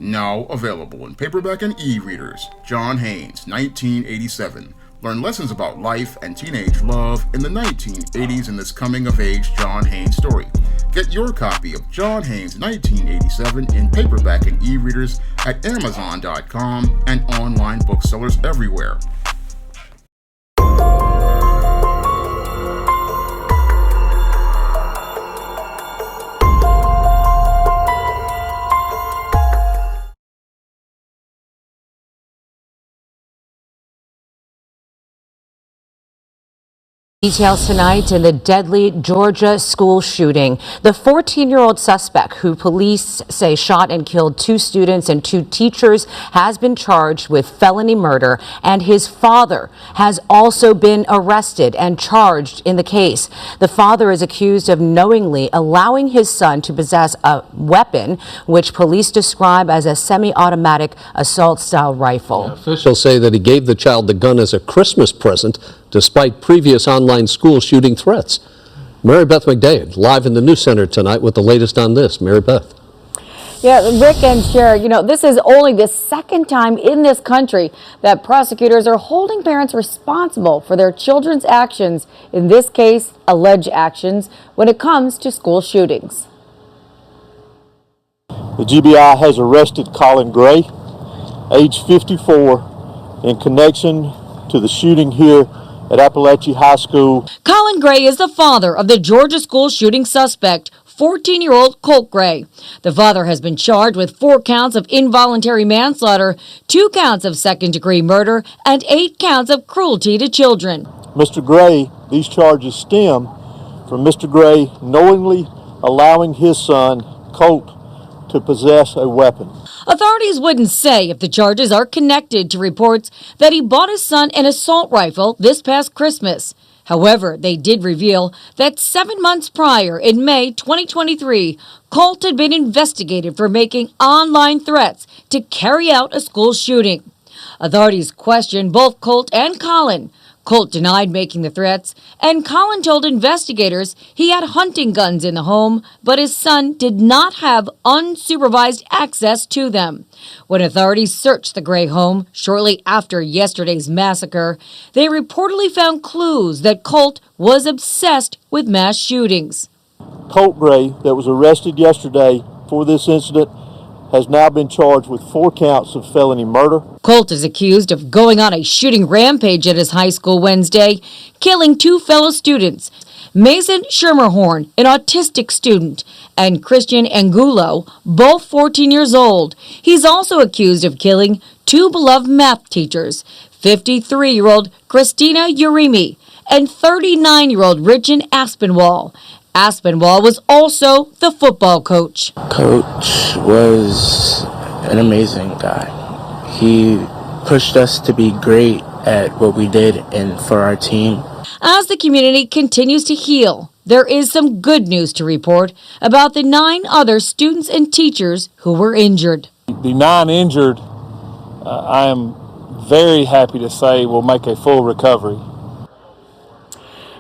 Now available in paperback and e-readers. John Haynes, 1987. Learn lessons about life and teenage love in the 1980s in this coming-of-age John Haynes story. Get your copy of John Haynes, 1987 in paperback and e-readers at Amazon.com and online booksellers everywhere. Details tonight in the deadly Georgia school shooting. The 14-year-old suspect, who police say shot and killed 2 students and 2 teachers, has been charged with felony murder, and his father has also been arrested and charged in the case. The father is accused of knowingly allowing his son to possess a weapon, which police describe as a semi-automatic assault-style rifle. Officials say that he gave the child the gun as a Christmas present, despite previous online school shooting threats. Mary Beth McDade, live in the News Center tonight with the latest on this. Mary Beth. Yeah, Rick and Cher, this is only the second time in this country that prosecutors are holding parents responsible for their children's actions, in this case, alleged actions, when it comes to school shootings. The GBI has arrested Colin Gray, age 54, in connection to the shooting here at Alapachee High School. Colin Gray is the father of the Georgia school shooting suspect, 14-year-old Colt Gray. The father has been charged with 4 counts of involuntary manslaughter, 2 counts of second-degree murder, and 8 counts of cruelty to children. Mr. Gray, these charges stem from Mr. Gray knowingly allowing his son, Colt, to possess a weapon. Authorities wouldn't say if the charges are connected to reports that he bought his son an assault rifle this past Christmas. However, they did reveal that 7 months prior, in May 2023, Colt had been investigated for making online threats to carry out a school shooting. Authorities questioned both Colt and Colin. Colt denied making the threats, and Colin told investigators he had hunting guns in the home, but his son did not have unsupervised access to them. When authorities searched the Gray home shortly after yesterday's massacre, they reportedly found clues that Colt was obsessed with mass shootings. Colt Gray, that was arrested yesterday for this incident, has now been charged with 4 counts of felony murder. Colt is accused of going on a shooting rampage at his high school Wednesday, killing 2 fellow students, Mason Schermerhorn, an autistic student, and Christian Angulo, both 14 years old. He's also accused of killing 2 beloved math teachers, 53-year-old Christina Urimi and 39-year-old Richard Aspinwall. Aspinwall was also the football coach. Coach was an amazing guy. He pushed us to be great at what we did and for our team. As the community continues to heal, there is some good news to report about the 9 other students and teachers who were injured. The 9 injured, I am very happy to say, will make a full recovery.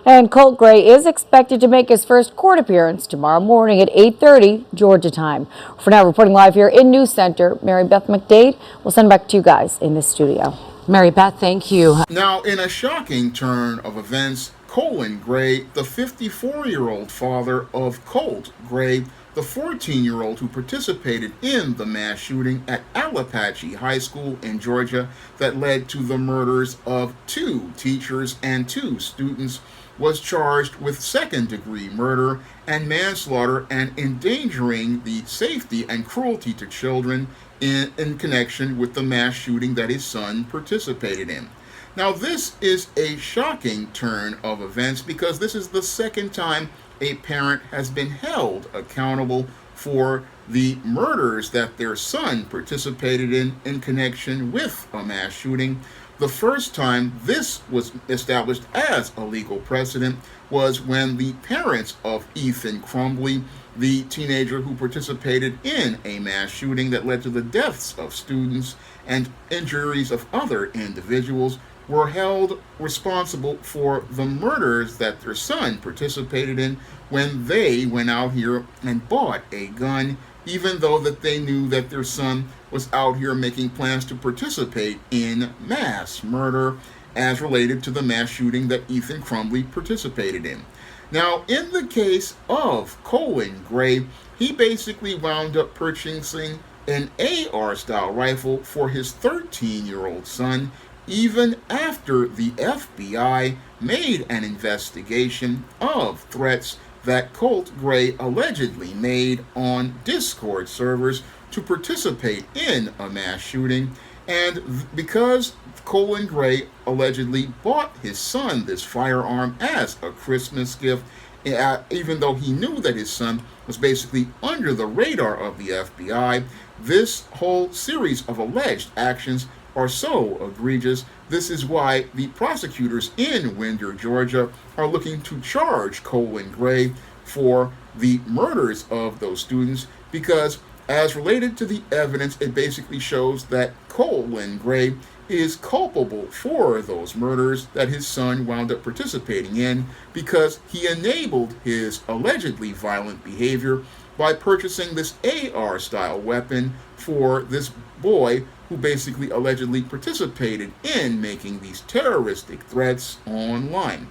And Colt Gray is expected to make his first court appearance tomorrow morning at 8:30 Georgia time. For now, reporting live here in News Center, Mary Beth McDade. We'll send back to you guys in the studio. Mary Beth, thank you. Now, in a shocking turn of events, Colin Gray, the 54-year-old father of Colt Gray, the 14-year-old who participated in the mass shooting at Alapachee High School in Georgia that led to the murders of 2 teachers and 2 students, was charged with second-degree murder and manslaughter and endangering the safety and cruelty to children in connection with the mass shooting that his son participated in. Now, this is a shocking turn of events because this is the second time a parent has been held accountable for the murders that their son participated in connection with a mass shooting. The first time this was established as a legal precedent was when the parents of Ethan Crumbley, the teenager who participated in a mass shooting that led to the deaths of students and injuries of other individuals, were held responsible for the murders that their son participated in when they went out here and bought a gun even though that they knew that their son was out here making plans to participate in mass murder as related to the mass shooting that Ethan Crumbley participated in. Now, in the case of Colin Gray, he basically wound up purchasing an AR-style rifle for his 13-year-old son, even after the FBI made an investigation of threats that Colt Gray allegedly made on Discord servers to participate in a mass shooting. And because Colin Gray allegedly bought his son this firearm as a Christmas gift, even though he knew that his son was basically under the radar of the FBI, this whole series of alleged actions are so egregious. This is why the prosecutors in Winder, Georgia, are looking to charge Colin Gray for the murders of those students, because as related to the evidence, it basically shows that Colin Gray is culpable for those murders that his son wound up participating in, because he enabled his allegedly violent behavior by purchasing this AR-style weapon for this boy who basically allegedly participated in making these terroristic threats online.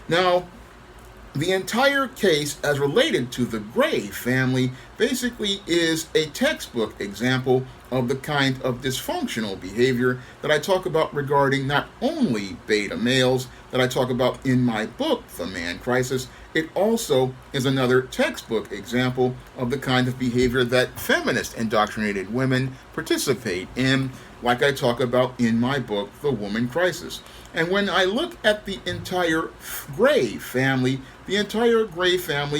Now, the entire case as related to the Gray family basically is a textbook example of the kind of dysfunctional behavior that I talk about regarding not only beta males that I talk about in my book, The Man Crisis. It also is another textbook example of the kind of behavior that feminist indoctrinated women participate in, like I talk about in my book, The Woman Crisis. And when I look at the entire Gray family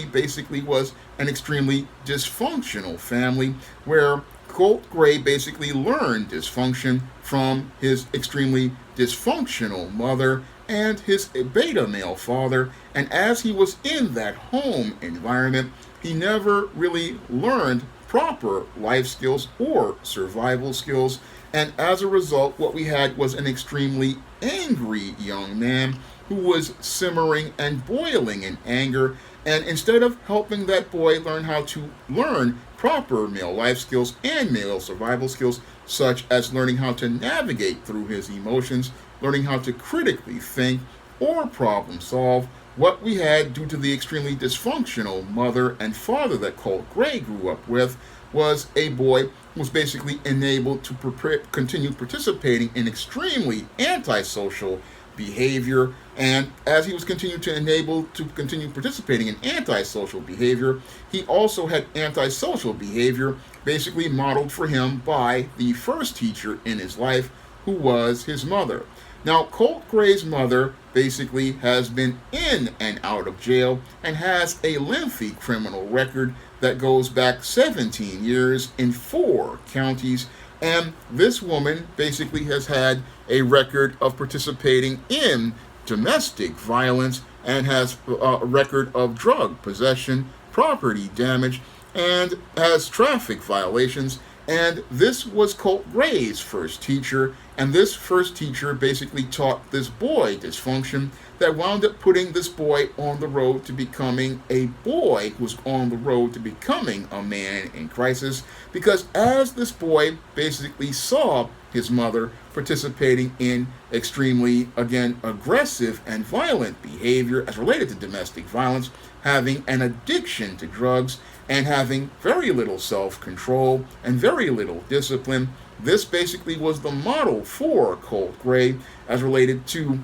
basically was an extremely dysfunctional family, where Colt Gray basically learned dysfunction from his extremely dysfunctional mother and his beta male father. And as he was in that home environment, he never really learned proper life skills or survival skills. And as a result, what we had was an extremely angry young man who was simmering and boiling in anger. And instead of helping that boy learn how to learn proper male life skills and male survival skills, such as learning how to navigate through his emotions, learning how to critically think or problem solve, what we had, due to the extremely dysfunctional mother and father that Colt Gray grew up with, was a boy who was basically enabled to continue participating in extremely antisocial behavior. And as he was continue participating in antisocial behavior, he also had antisocial behavior basically modeled for him by the first teacher in his life, who was his mother. Now, Colt Gray's mother basically has been in and out of jail and has a lengthy criminal record that goes back 17 years in 4 counties. And this woman basically has had a record of participating in domestic violence and has a record of drug possession, property damage, and has traffic violations. And this was Colt Gray's first teacher, and this first teacher basically taught this boy dysfunction that wound up putting this boy on the road to becoming a boy who's on the road to becoming a man in crisis, because as this boy basically saw his mother participating in extremely, again, aggressive and violent behavior as related to domestic violence, having an addiction to drugs, and having very little self-control and very little discipline, this basically was the model for Colt Gray as related to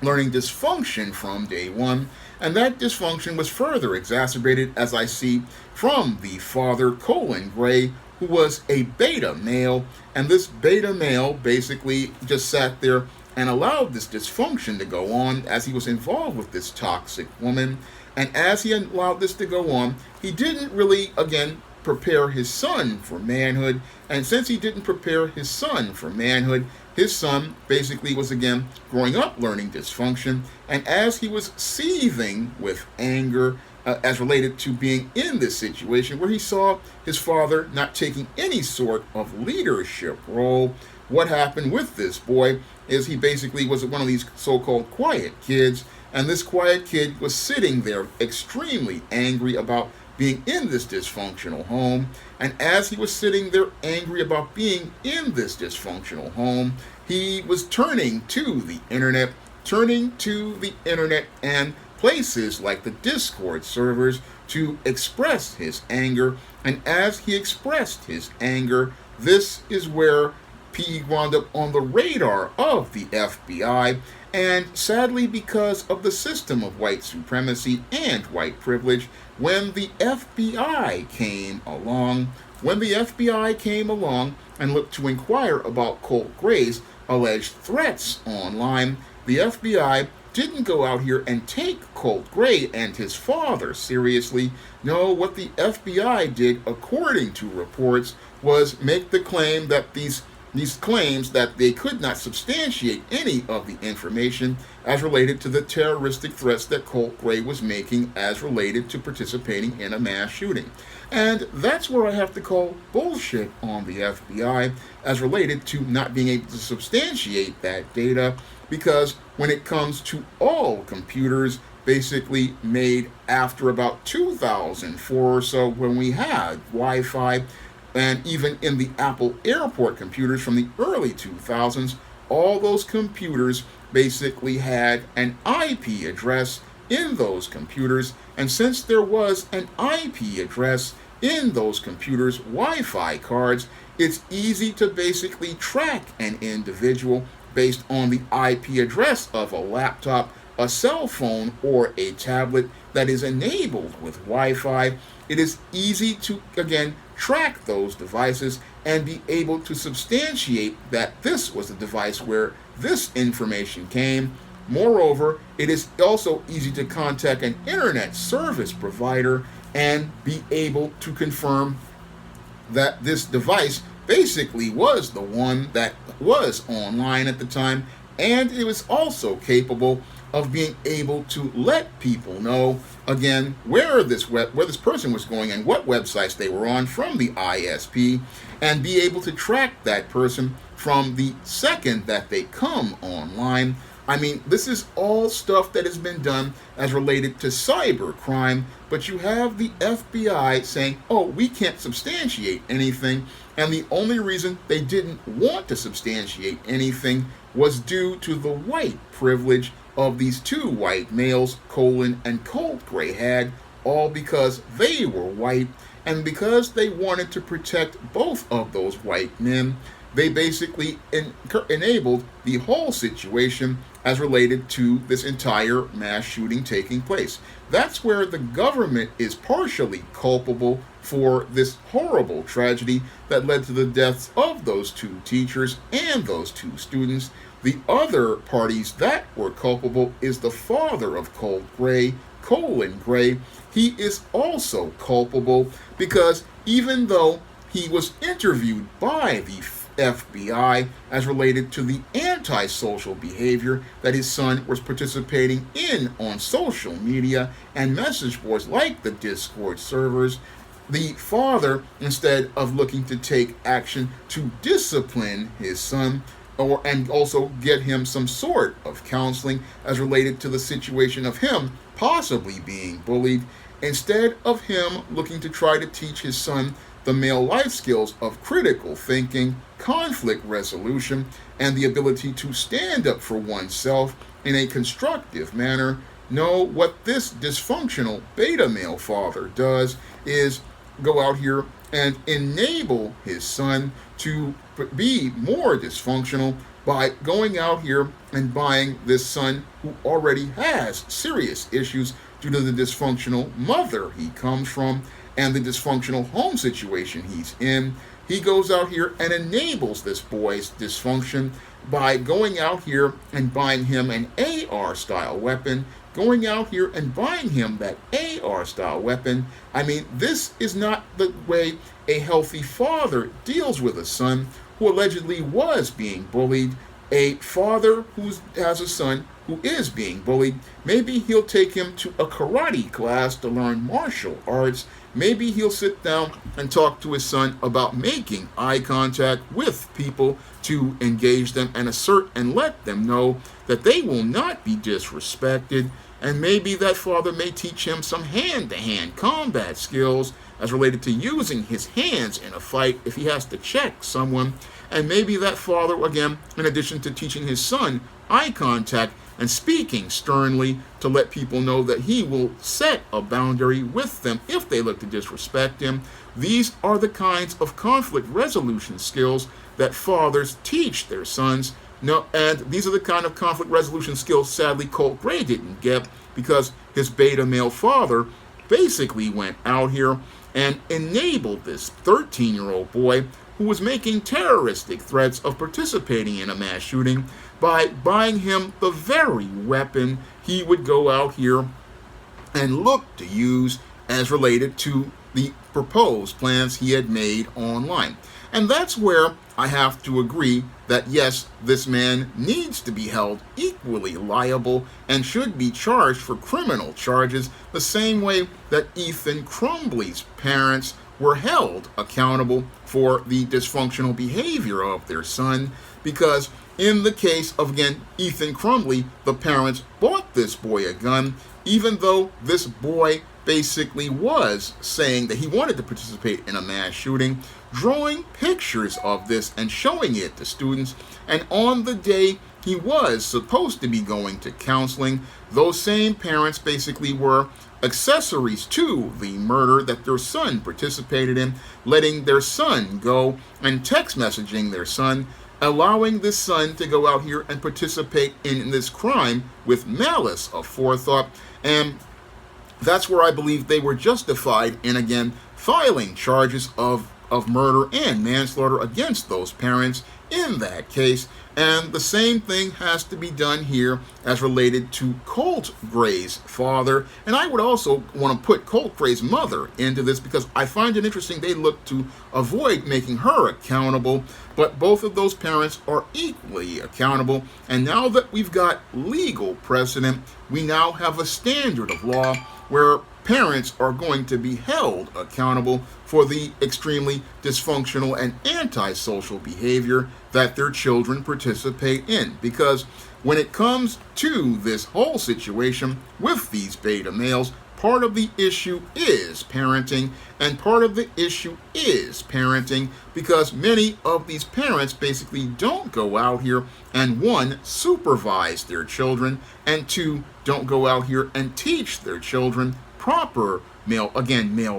learning dysfunction from day one. And that dysfunction was further exacerbated, as I see, from the father, Colin Gray, who was a beta male. And this beta male basically just sat there and allowed this dysfunction to go on as he was involved with this toxic woman. And as he allowed this to go on, he didn't really, again, prepare his son for manhood. And since he didn't prepare his son for manhood, his son basically was, again, growing up learning dysfunction. And as he was seething with anger as related to being in this situation where he saw his father not taking any sort of leadership role, what happened with this boy is he basically was one of these so-called quiet kids. And this quiet kid was sitting there extremely angry about being in this dysfunctional home. And as he was sitting there angry about being in this dysfunctional home, he was turning to the internet and places like the Discord servers to express his anger. And as he expressed his anger, this is where he wound up on the radar of the FBI. And sadly, because of the system of white supremacy and white privilege, when the FBI came along and looked to inquire about Colt Gray's alleged threats online, the FBI didn't go out here and take Colt Gray and his father seriously. No, what the FBI did, according to reports, was make the claim that these claims that they could not substantiate any of the information as related to the terroristic threats that Colt Gray was making as related to participating in a mass shooting. And that's where I have to call bullshit on the FBI as related to not being able to substantiate that data, because when it comes to all computers basically made after about 2004 or so, when we had Wi-Fi, and even in the Apple airport computers from the early 2000s, all those computers basically had an IP address in those computers. And since there was an IP address in those computers' Wi-Fi cards, it's easy to basically track an individual based on the IP address of a laptop, a cell phone, or a tablet that is enabled with Wi-Fi. It is easy to, again, track those devices and be able to substantiate that this was the device where this information came. Moreover, it is also easy to contact an internet service provider and be able to confirm that this device basically was the one that was online at the time, and it was also capable of being able to let people know, again, where this person was going and what websites they were on from the ISP, and be able to track that person from the second that they come online. I mean, this is all stuff that has been done as related to cyber crime, but you have the FBI saying, oh, we can't substantiate anything, and the only reason they didn't want to substantiate anything was due to the white privilege of these two white males, Colin and Colt Gray, had, all because they were white, and because they wanted to protect both of those white men, they basically enabled the whole situation as related to this entire mass shooting taking place. That's where the government is partially culpable for this horrible tragedy that led to the deaths of those two teachers and those two students. The other parties that were culpable is the father of Colt Gray, Colin Gray. He is also culpable because even though he was interviewed by the FBI as related to the antisocial behavior that his son was participating in on social media and message boards like the Discord servers, the father, instead of looking to take action to discipline his son, and also get him some sort of counseling as related to the situation of him possibly being bullied, instead of him looking to try to teach his son the male life skills of critical thinking, conflict resolution, and the ability to stand up for oneself in a constructive manner. No, what this dysfunctional beta male father does is go out here and enable his son to be more dysfunctional by going out here and buying this son who already has serious issues due to the dysfunctional mother he comes from and the dysfunctional home situation he's in. He goes out here and enables this boy's dysfunction by going out here and buying him an AR-style weapon, going out here and buying him that AR-style weapon. I mean, this is not the way a healthy father deals with a son who allegedly was being bullied. A father who has a son who is being bullied, maybe he'll take him to a karate class to learn martial arts. Maybe he'll sit down and talk to his son about making eye contact with people to engage them and assert and let them know that they will not be disrespected. And maybe that father may teach him some hand-to-hand combat skills as related to using his hands in a fight if he has to check someone. And maybe that father, again, in addition to teaching his son eye contact and speaking sternly to let people know that he will set a boundary with them if they look to disrespect him. These are the kinds of conflict resolution skills that fathers teach their sons. No, and these are the kind of conflict resolution skills, sadly, Colt Gray didn't get because his beta male father basically went out here and enabled this 13-year-old boy who was making terroristic threats of participating in a mass shooting by buying him the very weapon he would go out here and look to use as related to the proposed plans he had made online. And that's where I have to agree that yes, this man needs to be held equally liable and should be charged for criminal charges the same way that Ethan Crumbley's parents were held accountable for the dysfunctional behavior of their son, because in the case of, again, Ethan Crumbley, the parents bought this boy a gun, even though this boy basically was saying that he wanted to participate in a mass shooting, drawing pictures of this and showing it to students. And on the day he was supposed to be going to counseling, those same parents basically were accessories to the murder that their son participated in, letting their son go and text messaging their son, allowing this son to go out here and participate in this crime with malice aforethought. And that's where I believe they were justified in, again, filing charges of murder and manslaughter against those parents in that case. And the same thing has to be done here as related to Colt Gray's father. And I would also want to put Colt Gray's mother into this because I find it interesting they look to avoid making her accountable, but both of those parents are equally accountable. And now that we've got legal precedent, we now have a standard of law where parents are going to be held accountable for the extremely dysfunctional and antisocial behavior that their children participate in. Because when it comes to this whole situation with these beta males, part of the issue is parenting, and part of the issue is parenting because many of these parents basically don't go out here and, one, supervise their children, and two, don't go out here and teach their children proper male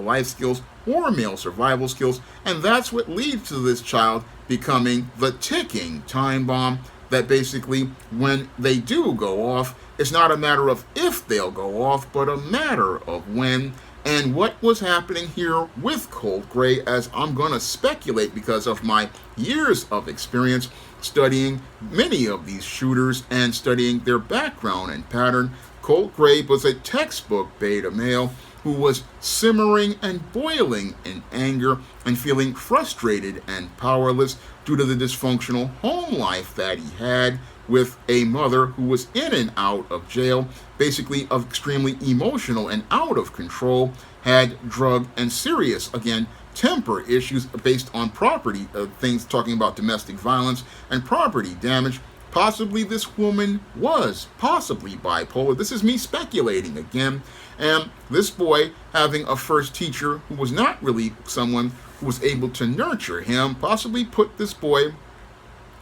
life skills or male survival skills. And that's what leads to this child becoming the ticking time bomb that basically, when they do go off, it's not a matter of if they'll go off, but a matter of when. And what was happening here with Colt Gray, as I'm going to speculate because of my years of experience studying many of these shooters and studying their background and pattern, Colt Gray was a textbook beta male who was simmering and boiling in anger and feeling frustrated and powerless due to the dysfunctional home life that he had with a mother who was in and out of jail, basically of extremely emotional and out of control, had drug and serious, again, temper issues based on property, things talking about domestic violence and property damage. Possibly this woman was possibly bipolar. This is me speculating again. And this boy having a first teacher who was not really someone who was able to nurture him, possibly put this boy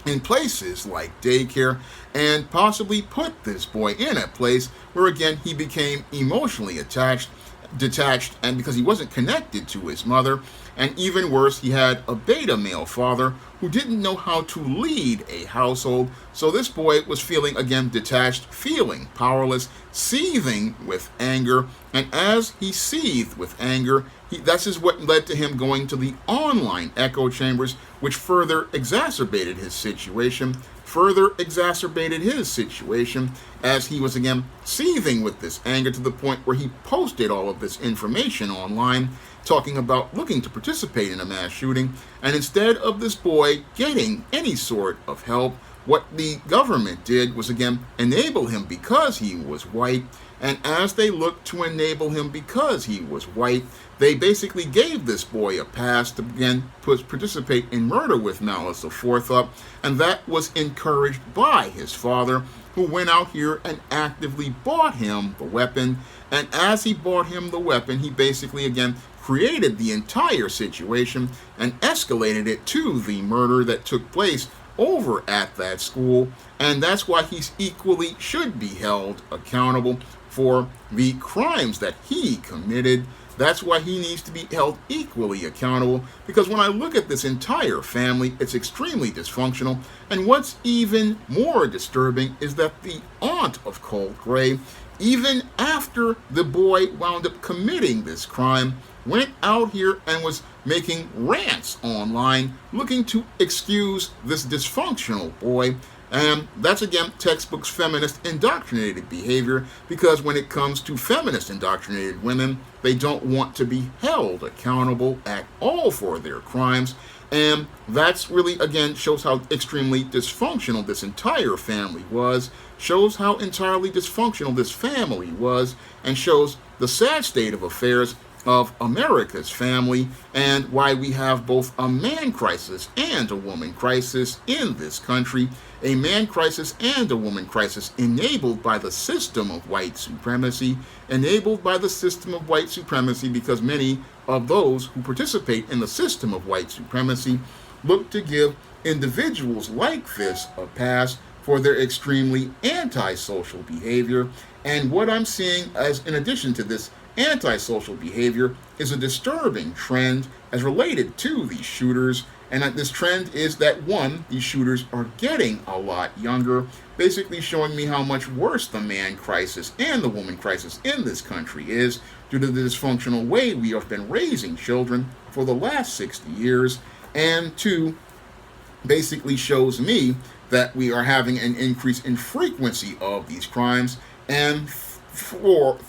in places like daycare, and possibly put this boy in a place where, again, he became emotionally detached, and because he wasn't connected to his mother. And even worse, he had a beta male father who didn't know how to lead a household. So this boy was feeling, again, detached, feeling powerless, seething with anger. And as he seethed with anger, that's what led to him going to the online echo chambers, which further exacerbated his situation, as he was, again, seething with this anger to the point where he posted all of this information online talking about looking to participate in a mass shooting. And instead of this boy getting any sort of help what the government did was, again, enable him because he was white. And as they looked to enable him because he was white, they basically gave this boy a pass to, again, participate in murder with malice aforethought. And that was encouraged by his father, who went out here and actively bought him the weapon. And as he bought him the weapon, he basically, again, created the entire situation and escalated it to the murder that took place over at that school. And that's why he equally should be held accountable for the crimes that he committed. That's why he needs to be held equally accountable, because when I look at this entire family, it's extremely dysfunctional. And what's even more disturbing is that the aunt of Colt Gray, even after the boy wound up committing this crime, went out here and was making rants online looking to excuse this dysfunctional boy. And that's, again, textbook feminist indoctrinated behavior, because when it comes to feminist indoctrinated women, they don't want to be held accountable at all for their crimes. And that's really, again, shows how extremely dysfunctional this entire family was, shows how entirely dysfunctional this family was, and shows the sad state of affairs of America's family, and why we have both a man crisis and a woman crisis in this country. A man crisis and a woman crisis enabled by the system of white supremacy, because many of those who participate in the system of white supremacy look to give individuals like this a pass for their extremely antisocial behavior. And what I'm seeing, as in addition to this antisocial behavior, is a disturbing trend as related to these shooters. And this trend is that, one, these shooters are getting a lot younger, basically showing me how much worse the man crisis and the woman crisis in this country is, due to the dysfunctional way we have been raising children for the last 60 years. And two, basically shows me that we are having an increase in frequency of these crimes. And four,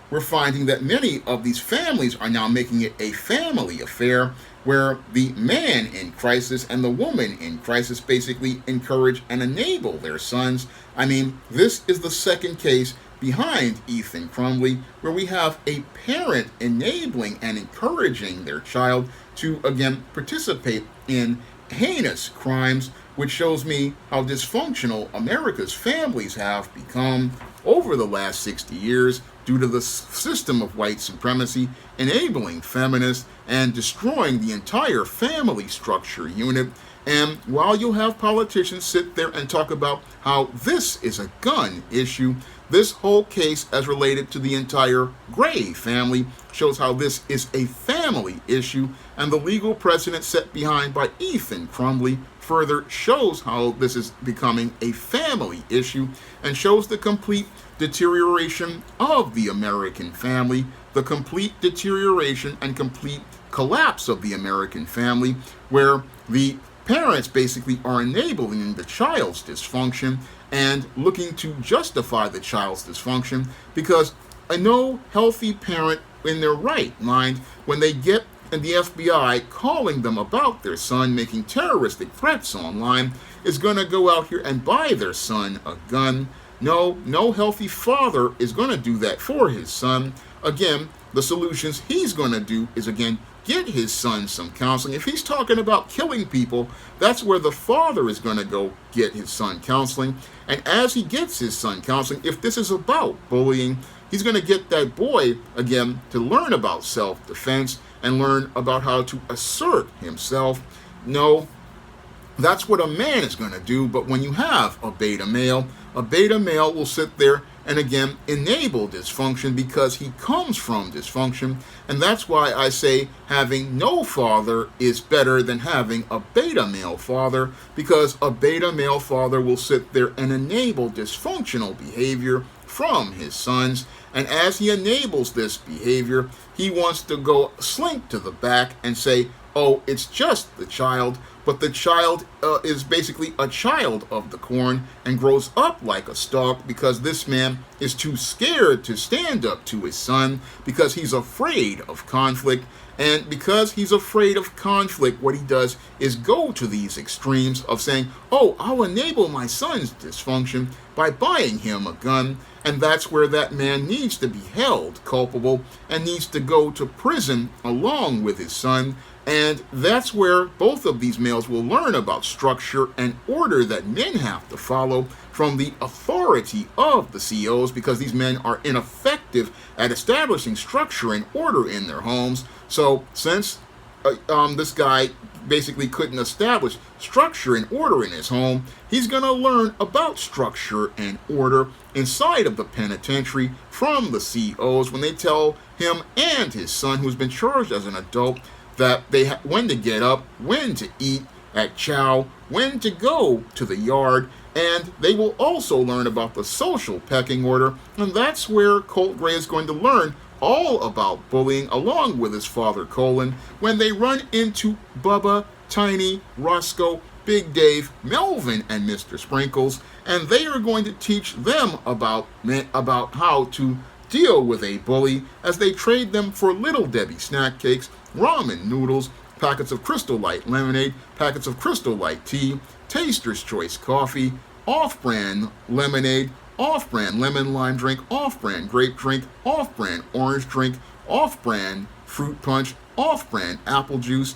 we're finding that many of these families are now making it a family affair, where the man in crisis and the woman in crisis basically encourage and enable their sons. I mean, this is the second case behind Ethan Crumbley, where we have a parent enabling and encouraging their child to, again, participate in heinous crimes, which shows me how dysfunctional America's families have become over the last 60 years due to the system of white supremacy enabling feminists and destroying the entire family structure unit. And while you'll have politicians sit there and talk about how this is a gun issue, this whole case as related to the entire Gray family shows how this is a family issue, and the legal precedent set behind by Ethan Crumbley further shows how this is becoming a family issue, and shows the complete deterioration of the American family, the complete deterioration and complete collapse of the American family, where the parents basically are enabling the child's dysfunction and looking to justify the child's dysfunction, because no healthy parent in their right mind, when they get the FBI calling them about their son making terroristic threats online, is going to go out here and buy their son a gun. No healthy father is going to do that for his son. Again, the solutions he's going to do is, again, get his son some counseling. If he's talking about killing people, that's where the father is going to go get his son counseling. And as he gets his son counseling, if this is about bullying, he's going to get that boy, again, to learn about self-defense and learn about how to assert himself. No, that's what a man is going to do. But when you have a beta male will sit there and, again, enable dysfunction, because he comes from dysfunction. And that's why I say having no father is better than having a beta male father, because a beta male father will sit there and enable dysfunctional behavior from his sons. And as he enables this behavior, he wants to go slink to the back and say, oh, it's just the child, but the child is basically a child of the corn and grows up like a stalk because this man is too scared to stand up to his son because he's afraid of conflict. And because he's afraid of conflict, what he does is go to these extremes of saying, oh, I'll enable my son's dysfunction by buying him a gun. And that's where that man needs to be held culpable and needs to go to prison along with his son. And that's where both of these males will learn about structure and order that men have to follow from the authority of the CEOs, because these men are ineffective at establishing structure and order in their homes. So since this guy basically couldn't establish structure and order in his home, he's going to learn about structure and order inside of the penitentiary from the CEOs when they tell him and his son, who's been charged as an adult, that when to get up, when to eat at chow, when to go to the yard, and they will also learn about the social pecking order. And that's where Colt Gray is going to learn all about bullying along with his father Colin when they run into Bubba, Tiny, Roscoe, Big Dave, Melvin, and Mr. Sprinkles, and they are going to teach them about how to deal with a bully as they trade them for Little Debbie snack cakes, ramen noodles, packets of Crystal Light lemonade, packets of Crystal Light tea, Taster's Choice coffee, off-brand lemonade, off-brand lemon lime drink, off-brand grape drink, off-brand orange drink, off-brand fruit punch, off-brand apple juice,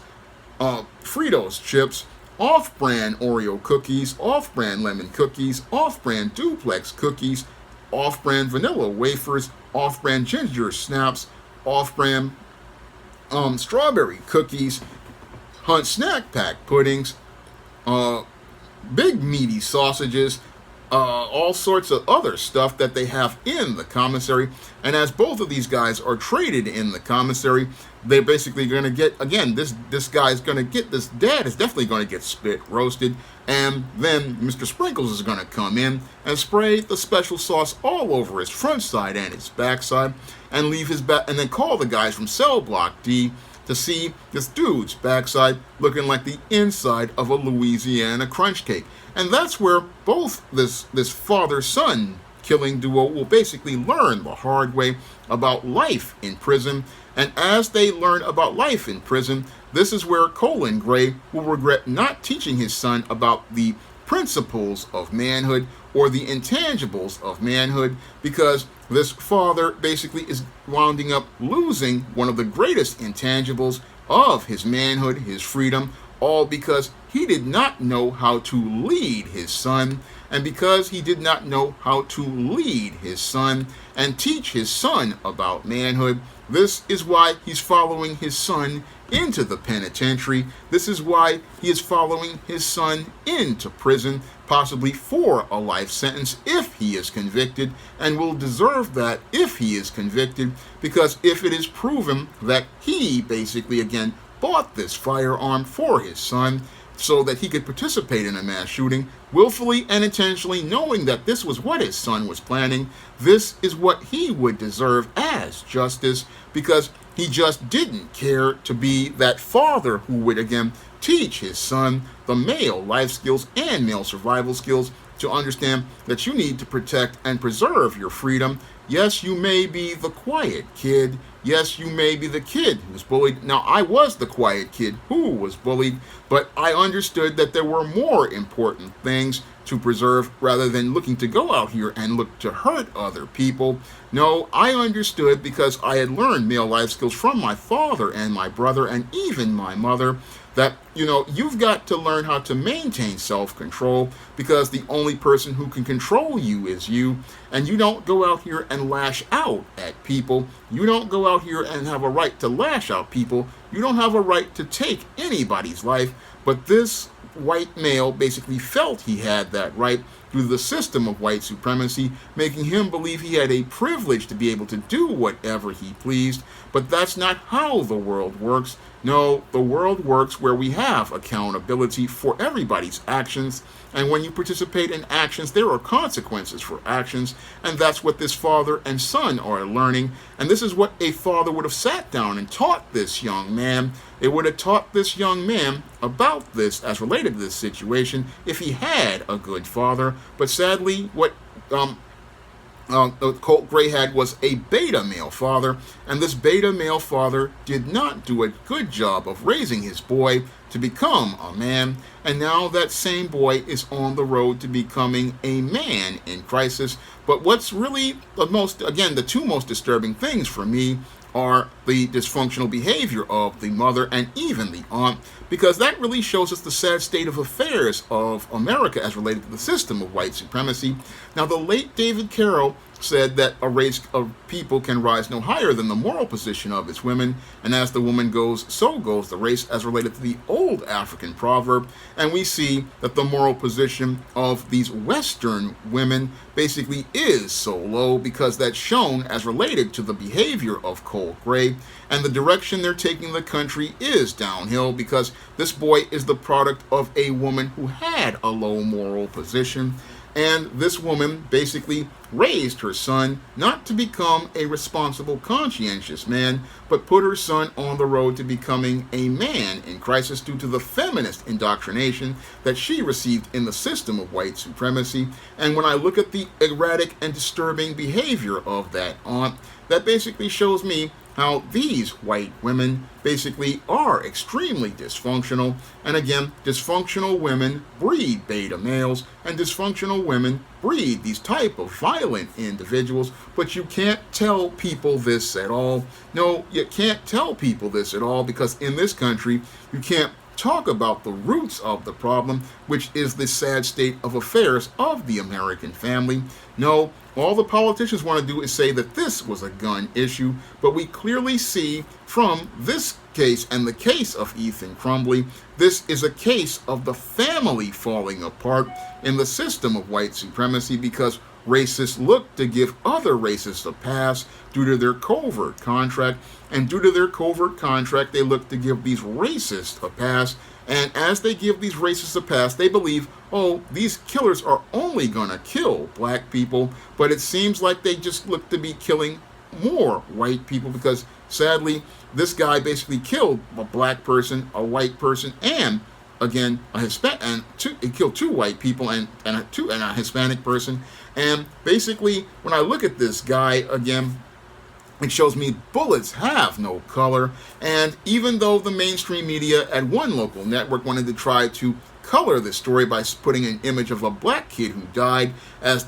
Fritos chips, off-brand Oreo cookies, off-brand lemon cookies, off-brand duplex cookies, off-brand vanilla wafers, off-brand ginger snaps, off-brand strawberry cookies, Hunt snack pack puddings, big meaty sausages, all sorts of other stuff that they have in the commissary. And as both of these guys are traded in the commissary, they're basically going to get, again, this guy is going to get, this dad is definitely going to get spit roasted, and then Mr. Sprinkles is going to come in and spray the special sauce all over his front side and his backside, and leave his back, and then call the guys from Cell Block D to see this dude's backside looking like the inside of a Louisiana crunch cake. And that's where both this father-son killing duo will basically learn the hard way about life in prison. And as they learn about life in prison, this is where Colin Gray will regret not teaching his son about the principles of manhood or the intangibles of manhood, because this father basically is wounding up losing one of the greatest intangibles of his manhood, his freedom, all because he did not know how to lead his son. And because he did not know how to lead his son and teach his son about manhood, this is why he's following his son into the penitentiary. This is why he is following his son into prison, possibly for a life sentence if he is convicted, and will deserve that if he is convicted, because if it is proven that he basically, again, bought this firearm for his son so that he could participate in a mass shooting, willfully and intentionally knowing that this was what his son was planning, this is what he would deserve as justice, because he just didn't care to be that father who would, again, teach his son the male life skills and male survival skills to understand that you need to protect and preserve your freedom. Yes, you may be the quiet kid. Yes, you may be the kid who's bullied. Now, I was the quiet kid who was bullied, but I understood that there were more important things to preserve rather than looking to go out here and look to hurt other people. No, I understood because I had learned male life skills from my father and my brother and even my mother that, you've got to learn how to maintain self-control, because the only person who can control you is you. And you don't go out here and lash out at people. You don't go out here and have a right to lash out people. You don't have a right to take anybody's life. But this white male basically felt he had that right through the system of white supremacy, making him believe he had a privilege to be able to do whatever he pleased. But that's not how the world works. No, the world works where we have accountability for everybody's actions, and when you participate in actions, there are consequences for actions, and that's what this father and son are learning, and this is what a father would have sat down and taught this young man. It would have taught this young man about this as related to this situation if he had a good father, but sadly, what Colt Gray had was a beta male father, and this beta male father did not do a good job of raising his boy to become a man, and now that same boy is on the road to becoming a man in crisis. But what's really the two most disturbing things for me are the dysfunctional behavior of the mother and even the aunt, because that really shows us the sad state of affairs of America as related to the system of white supremacy. Now, the late David Carroll said that a race of people can rise no higher than the moral position of its women, and as the woman goes, so goes the race, as related to the old African proverb. And we see that the moral position of these Western women basically is so low because that's shown as related to the behavior of Colt Gray, and the direction they're taking the country is downhill because this boy is the product of a woman who had a low moral position. And this woman basically raised her son not to become a responsible, conscientious man, but put her son on the road to becoming a man in crisis due to the feminist indoctrination that she received in the system of white supremacy. And when I look at the erratic and disturbing behavior of that aunt, that basically shows me how these white women basically are extremely dysfunctional. And again, dysfunctional women breed beta males, and dysfunctional women breed these type of violent individuals. But you can't tell people this at all. No, you can't tell people this at all, because in this country, you can't talk about the roots of the problem, which is the sad state of affairs of the American family. No, all the politicians want to do is say that this was a gun issue, but we clearly see from this case and the case of Ethan Crumbley, this is a case of the family falling apart in the system of white supremacy, because racists look to give other racists a pass due to their covert contract, and due to their covert contract, they look to give these racists a pass. And as they give these racists a pass, they believe, oh, these killers are only going to kill black people. But it seems like they just look to be killing more white people, because sadly, this guy basically killed a black person, a white person, and again, a Hispanic, and he killed two white people and a Hispanic person. And basically, when I look at this guy again, it shows me bullets have no color. And even though the mainstream media at one local network wanted to try to color this story by putting an image of a black kid who died as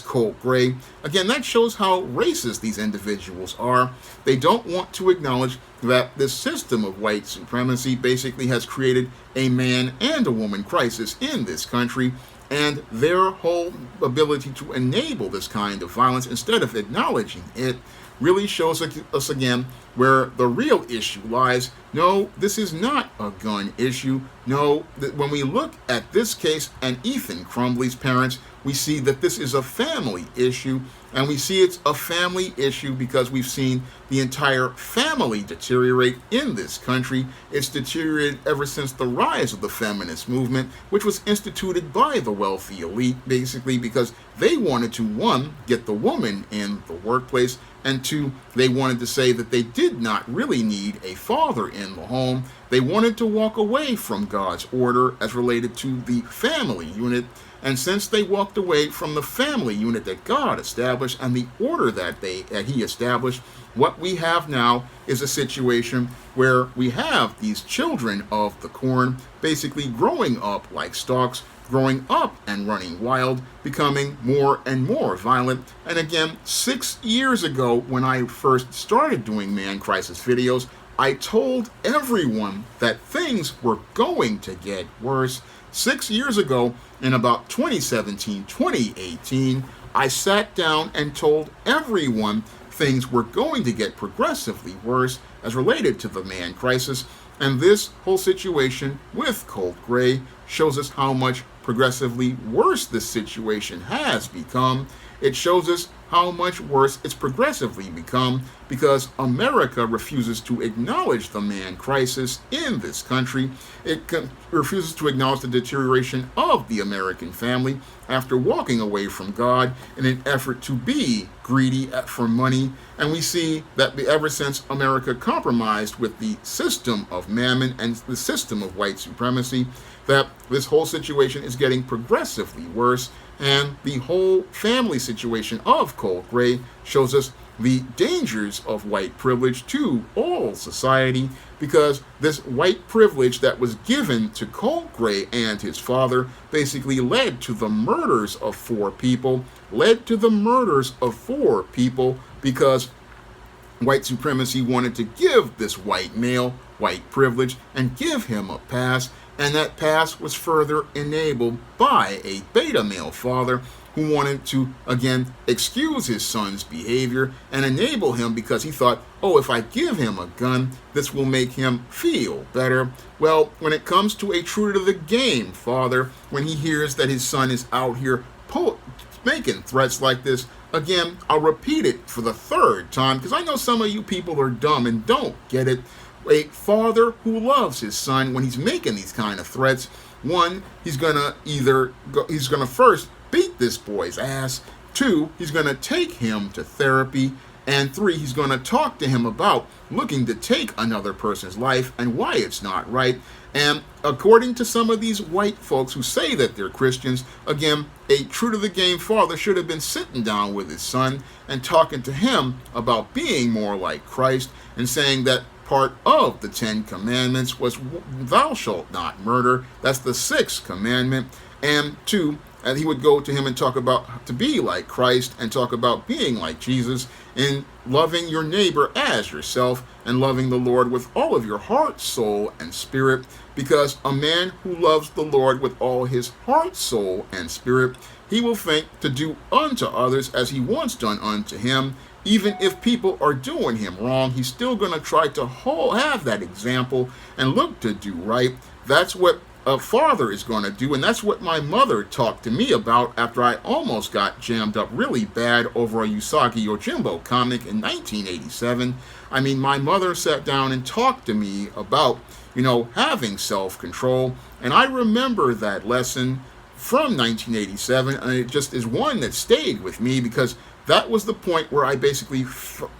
Colt Gray, again, that shows how racist these individuals are. They don't want to acknowledge that this system of white supremacy basically has created a man and a woman crisis in this country, and their whole ability to enable this kind of violence instead of acknowledging it really shows us again where the real issue lies. No, this is not a gun issue. No, when we look at this case and Ethan Crumbley's parents, we see that this is a family issue, and we see it's a family issue because we've seen the entire family deteriorate in this country. It's deteriorated ever since the rise of the feminist movement, which was instituted by the wealthy elite, basically because they wanted to, one, get the woman in the workplace, and two, they wanted to say that they did not really need a father in the home. They wanted to walk away from God's order as related to the family unit. And since they walked away from the family unit that God established and the order that he established, what we have now is a situation where we have these children of the corn basically growing up like stalks, growing up and running wild, becoming more and more violent. And again, 6 years ago, when I first started doing Man Crisis videos, I told everyone that things were going to get worse. 6 years ago, in about 2017, 2018, I sat down and told everyone things were going to get progressively worse as related to the man crisis. And this whole situation with Colt Gray shows us how much progressively worse this situation has become. It shows us how much worse it's progressively become because America refuses to acknowledge the man crisis in this country. It refuses to acknowledge the deterioration of the American family after walking away from God in an effort to be greedy for money. And we see that ever since America compromised with the system of mammon and the system of white supremacy, that this whole situation is getting progressively worse. And the whole family situation of Colt Gray shows us the dangers of white privilege to all society, because this white privilege that was given to Colt Gray and his father basically led to the murders of four people, because white supremacy wanted to give this white male white privilege and give him a pass, and that pass was further enabled by a beta male father who wanted to, again, excuse his son's behavior and enable him because he thought, oh, if I give him a gun, this will make him feel better. Well, when it comes to a true to the game father, when he hears that his son is out here making threats like this, again, I'll repeat it for the third time because I know some of you people are dumb and don't get it. A father who loves his son, when he's making these kind of threats, one, he's gonna first beat this boy's ass. Two, he's gonna take him to therapy. And three, he's gonna talk to him about looking to take another person's life and why it's not right. And according to some of these white folks who say that they're Christians, again, a true to the game father should have been sitting down with his son and talking to him about being more like Christ and saying that part of the 10 Commandments was thou shalt not murder. That's the 6th commandment. And two, and he would go to him and talk about to be like Christ and talk about being like Jesus in loving your neighbor as yourself and loving the Lord with all of your heart, soul, and spirit. Because a man who loves the Lord with all his heart, soul, and spirit, he will think to do unto others as he wants done unto him. Even if people are doing him wrong, he's still going to try to have that example and look to do right. That's what a father is going to do, and that's what my mother talked to me about after I almost got jammed up really bad over a Usagi Yojimbo comic in 1987. I mean, my mother sat down and talked to me about, having self-control, and I remember that lesson from 1987, and it just is one that stayed with me because that was the point where I basically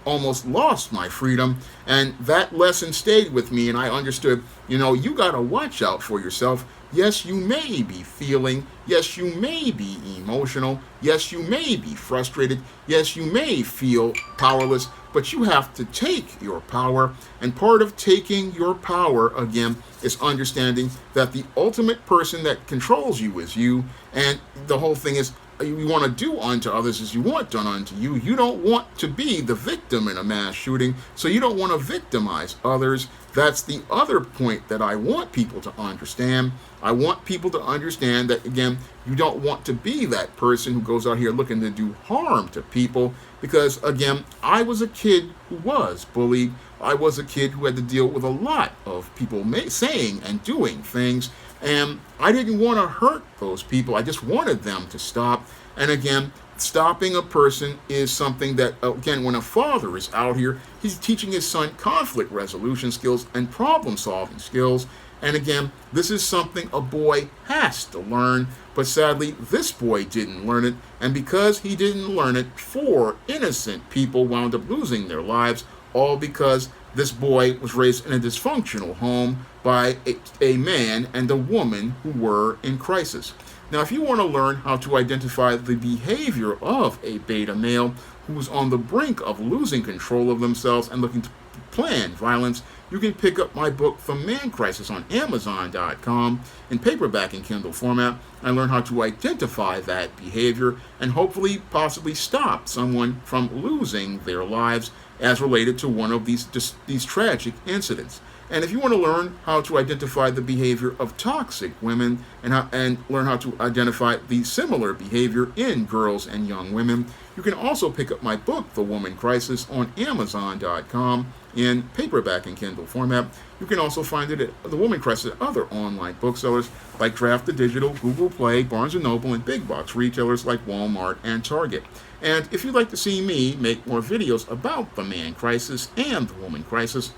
almost lost my freedom, and that lesson stayed with me, and I understood, you got to watch out for yourself. Yes, you may be feeling. Yes, you may be emotional. Yes, you may be frustrated. Yes, you may feel powerless, but you have to take your power, and part of taking your power, again, is understanding that the ultimate person that controls you is you, and the whole thing is, you want to do unto others as you want done unto you. You don't want to be the victim in a mass shooting, so you don't want to victimize others. That's the other point that I want people to understand. I want people to understand that, again, you don't want to be that person who goes out here looking to do harm to people, because, again, I was a kid who was bullied. I was a kid who had to deal with a lot of people saying and doing things, and I didn't want to hurt those people. I just wanted them to stop. And again, stopping a person is something that, again, when a father is out here, he's teaching his son conflict resolution skills and problem solving skills. And again, this is something a boy has to learn, but sadly, this boy didn't learn it. And because he didn't learn it, 4 innocent people wound up losing their lives, all because this boy was raised in a dysfunctional home by a man and a woman who were in crisis. Now, if you want to learn how to identify the behavior of a beta male who's on the brink of losing control of themselves and looking to plan violence, you can pick up my book, The Man Crisis, on Amazon.com in paperback and Kindle format and learn how to identify that behavior and hopefully possibly stop someone from losing their lives as related to one of these tragic incidents. And if you want to learn how to identify the behavior of toxic women and learn how to identify the similar behavior in girls and young women, you can also pick up my book, The Woman Crisis, on Amazon.com in paperback and Kindle format. You can also find it at The Woman Crisis at other online booksellers like Draft the Digital, Google Play, Barnes & Noble, and big box retailers like Walmart and Target. And if you'd like to see me make more videos about the man crisis and the woman crisis,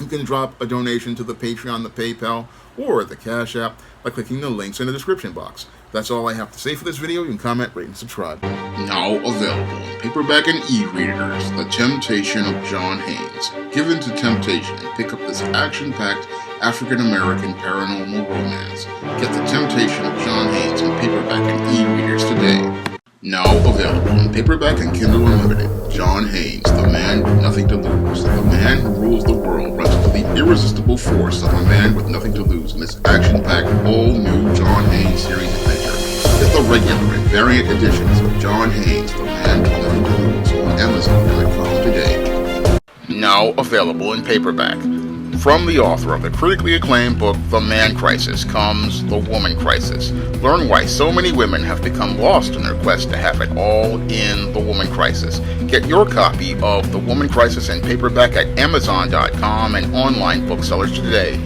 you can drop a donation to the Patreon, the PayPal, or the Cash App by clicking the links in the description box. That's all I have to say for this video. You can comment, rate, and subscribe. Now available in paperback and e-readers, The Temptation of John Haynes. Give in to temptation and pick up this action-packed African-American paranormal romance. Get The Temptation of John Haynes in paperback and e-readers today. Now available in paperback and Kindle Unlimited. John Haynes, the man with nothing to lose. The man who rules the world runs into the irresistible force of a man with nothing to lose in this action-packed, all-new John Haynes series adventure. Get the regular and variant editions of John Haynes, the man with nothing to lose on Amazon.com today. Now available in paperback. From the author of the critically acclaimed book, The Man Crisis, comes The Woman Crisis. Learn why so many women have become lost in their quest to have it all in The Woman Crisis. Get your copy of The Woman Crisis in paperback at Amazon.com and online booksellers today.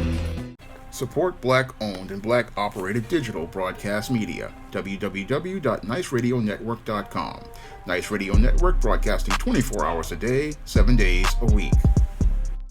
Support Black-owned and Black-operated digital broadcast media. www.niceradionetwork.com. Nice Radio Network, broadcasting 24 hours a day, 7 days a week.